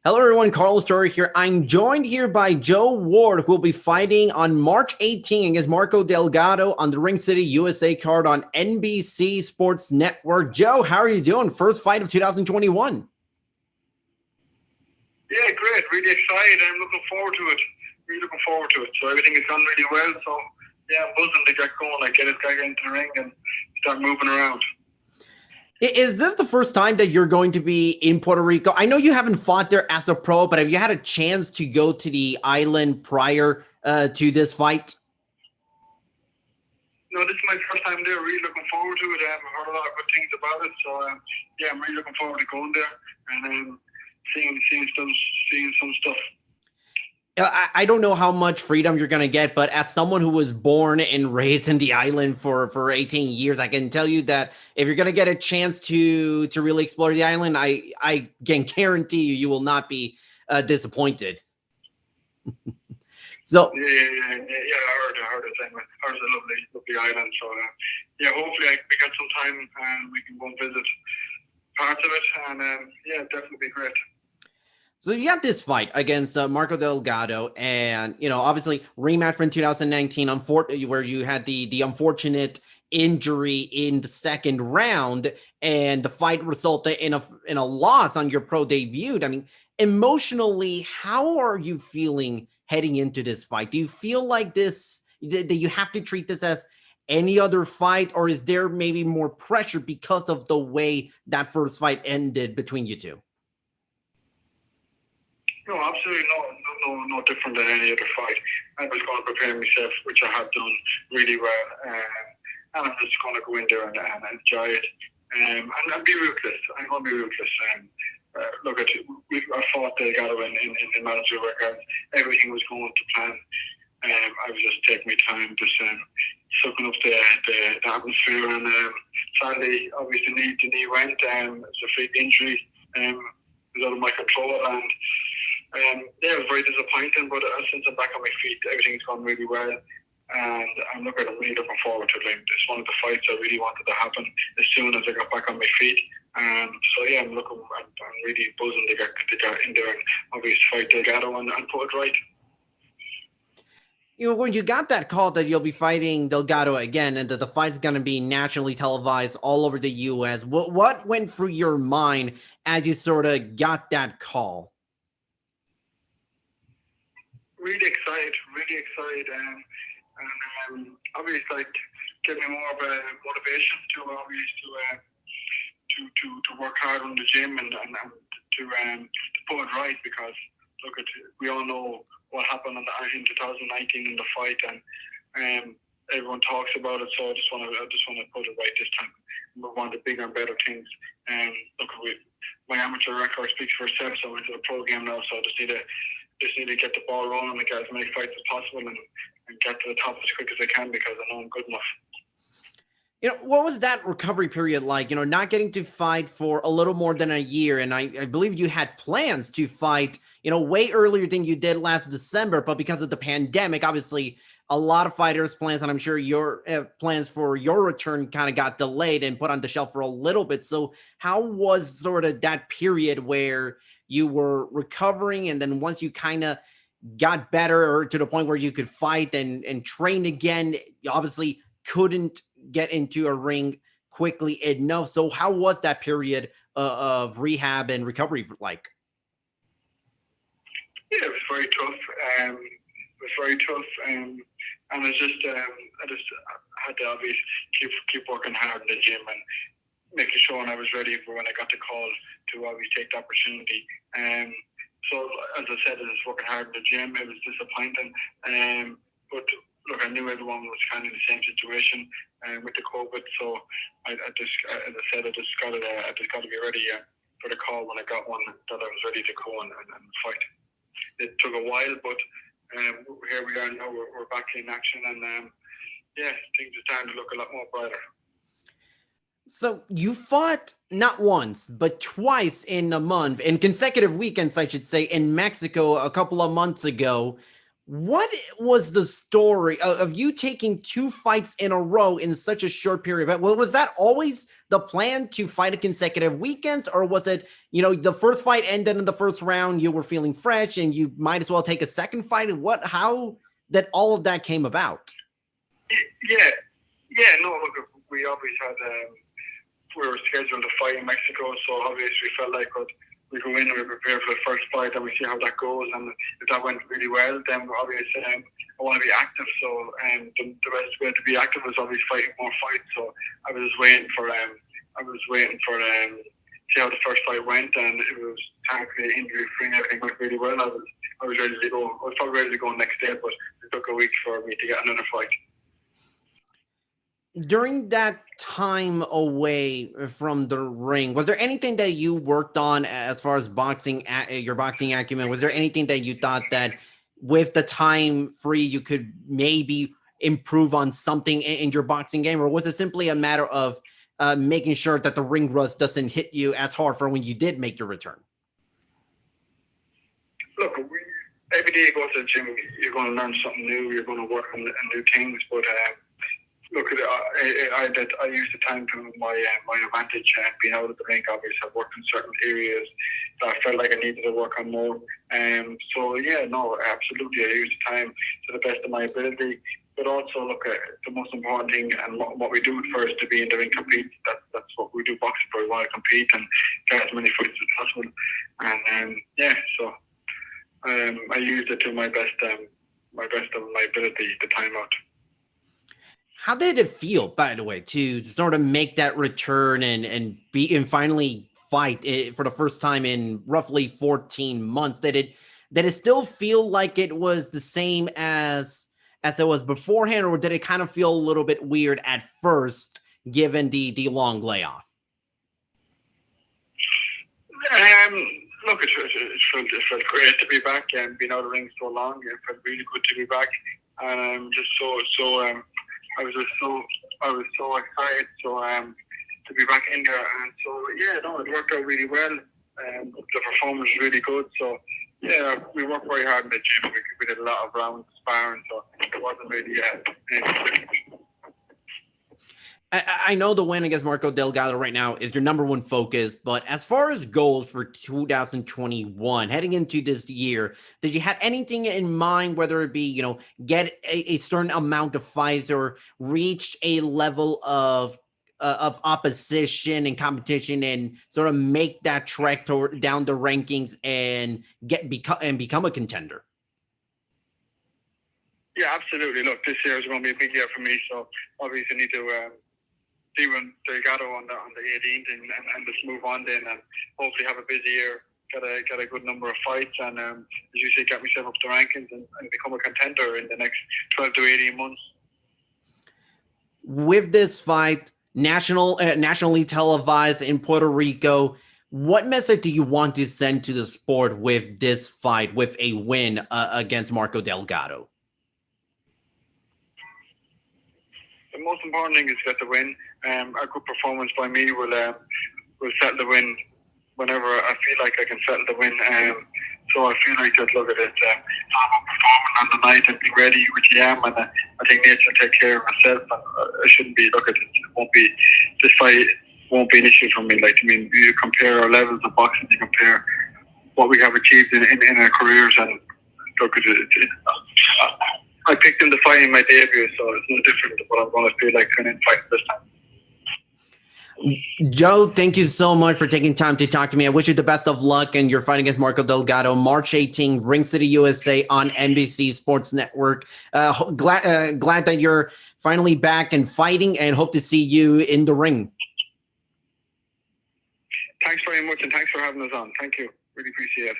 Hello, everyone. Carlos Toro here. I'm joined here by Joe Ward, who will be fighting on March 18 against Marco Delgado on the Ring City USA card on NBC Sports Network. Joe, how are you doing? First fight of 2021. Yeah, great. Really excited. I'm looking forward to it. Really looking forward to it. So everything has gone really well. So yeah, I'm buzzing to get going. Like get this guy into the ring and start moving around. Is this the first time that you're going to be in Puerto Rico? I know you haven't fought there as a pro, but have you had a chance to go to the island prior to this fight? No, this is my first time there. Really looking forward to it. I've heard a lot of good things about it. So yeah, I'm really looking forward to going there and seeing some stuff. I don't know how much freedom you're going to get, but as someone who was born and raised in the island for 18 years, I can tell you that if you're going to get a chance to really explore the island, I can guarantee you will not be disappointed. So yeah, I heard it. I heard it's a lovely island. So yeah, hopefully we get some time and we can go and visit parts of it. And yeah, definitely be great. So you got this fight against Marco Delgado, and obviously rematch from 2019, where you had the unfortunate injury in the second round, and the fight resulted in a loss on your pro debut. I mean, emotionally, how are you feeling heading into this fight? Do you feel like that you have to treat this as any other fight, or is there maybe more pressure because of the way that first fight ended between you two? No, absolutely no different than any other fight. I was going to prepare myself, which I have done really well, and I'm just going to go in there and enjoy it, and be ruthless. I'm going to be ruthless. Look, I fought Delgado in manager workouts. Everything was going to plan. I was just taking my time, just soaking up the atmosphere, and sadly, obviously, the knee went. It was a freak injury. It was out of my control, and yeah, it was very disappointing, but since I'm back on my feet, everything's gone really well, and I'm really looking forward to it. It's one of the fights I really wanted to happen as soon as I got back on my feet, so yeah, I'm really buzzing to get in there and obviously fight Delgado and put it right. When you got that call that you'll be fighting Delgado again and that the fight's going to be nationally televised all over the U.S., what went through your mind as you sort of got that call? Really excited, and obviously like give me more of a motivation to work hard on the gym and to put it right, because we all know what happened in 2019 in the fight, and everyone talks about it. So I just want to put it right this time. We want the bigger and better things. And my amateur record speaks for itself. So I'm into the pro game now. So I just need to get the ball rolling and get as many fights as possible and get to the top as quick as I can, because I know I'm good enough. What was that recovery period like? Not getting to fight for a little more than a year. And I believe you had plans to fight, way earlier than you did last December. But because of the pandemic, obviously, a lot of fighters' plans, and I'm sure your plans for your return kind of got delayed and put on the shelf for a little bit. So how was sort of that period where you were recovering, and then once you kind of got better or to the point where you could fight and train again, you obviously couldn't get into a ring quickly enough? So how was that period of rehab and recovery like? Yeah, it was very tough. And it's just I just had to obviously keep working hard in the gym and making sure when I was ready for when I got the call to always take the opportunity. So as I said, I was working hard in the gym. It was disappointing, but look, I knew everyone was kind of in the same situation with the COVID. So I just, as I said, I just got to be ready for the call when I got one, that I was ready to go and fight. It took a while, but here we are now. We're back in action, and yeah, things are starting to look a lot more brighter. So you fought not once, but twice in a month, in consecutive weekends, I should say, in Mexico a couple of months ago. What was the story of you taking two fights in a row in such a short period? Well, was that always the plan to fight a consecutive weekends, or was it, the first fight ended in the first round, you were feeling fresh and you might as well take a second fight? And how that all of that came about? Yeah, yeah. No, look, we always had. We were scheduled to fight in Mexico, so obviously we felt like we go in and we prepare for the first fight and we see how that goes. And if that went really well, then obviously I want to be active. So the best way to be active was obviously fighting more fights. So I was waiting for see how the first fight went, and it was thankfully injury free and everything went really well. I was ready to go. I was probably ready to go next day, but it took a week for me to get another fight. During that time away from the ring, was there anything that you worked on as far as your boxing acumen? Was there anything that you thought that with the time free you could maybe improve on something in your boxing game, or was it simply a matter of making sure that the ring rust doesn't hit you as hard for when you did make your return? Look, every day you go to the gym, you're going to learn something new. You're going to work on new things, but look, I used the time to my advantage and being out of the rink. Obviously, I've worked in certain areas that I felt like I needed to work on more. So yeah, no, absolutely, I used the time to the best of my ability. But also, look, the most important thing and what we do first to be in the ring, compete. That's what we do boxing for. We want to compete and get as many fights as possible. And yeah, so I used it to my best of my ability, the time out. How did it feel, by the way, to sort of make that return and finally fight for the first time in roughly 14 months? Did it still feel like it was the same as it was beforehand, or did it kind of feel a little bit weird at first, given the long layoff? Look, it felt great to be back and being out of the ring so long. It felt really good to be back, and I'm just I was so excited to be back in there, and so yeah, no, it worked out really well. The performance was really good, so yeah, we worked very hard in the gym. We did a lot of rounds sparring, so it wasn't really anything. I know the win against Marco Delgado right now is your number one focus, but as far as goals for 2021, heading into this year, did you have anything in mind, whether it be, get a certain amount of fights or reach a level of opposition and competition and sort of make that trek down the rankings and become a contender? Yeah, absolutely. Look, this year is going to be a big year for me, so obviously I need to see when Delgado on the 18th and just move on then and hopefully have a busy year, get a good number of fights and as you say, get myself up the rankings and become a contender in the next 12 to 18 months. With this fight, nationally televised in Puerto Rico, what message do you want to send to the sport with this fight, with a win against Marco Delgado? The most important thing is to get the win. A good performance by me will settle the win whenever I feel like I can settle the win. So I feel like just look at it, I'm performing on the night and be ready, which I am, and I think nature will take care of myself. And I shouldn't be. Look at it. This fight won't be an issue for me. Like, I mean, you compare our levels of boxing, you compare what we have achieved in our careers, and look at it. I picked him to fight in my debut, so it's no different to what I'm going to feel like going in fighting this time. Joe, thank you so much for taking time to talk to me. I wish you the best of luck in your fight against Marco Delgado, March 18, Ring City, USA on NBC Sports Network. Glad that you're finally back and fighting, and hope to see you in the ring. Thanks very much, and thanks for having us on. Thank you. Really appreciate it.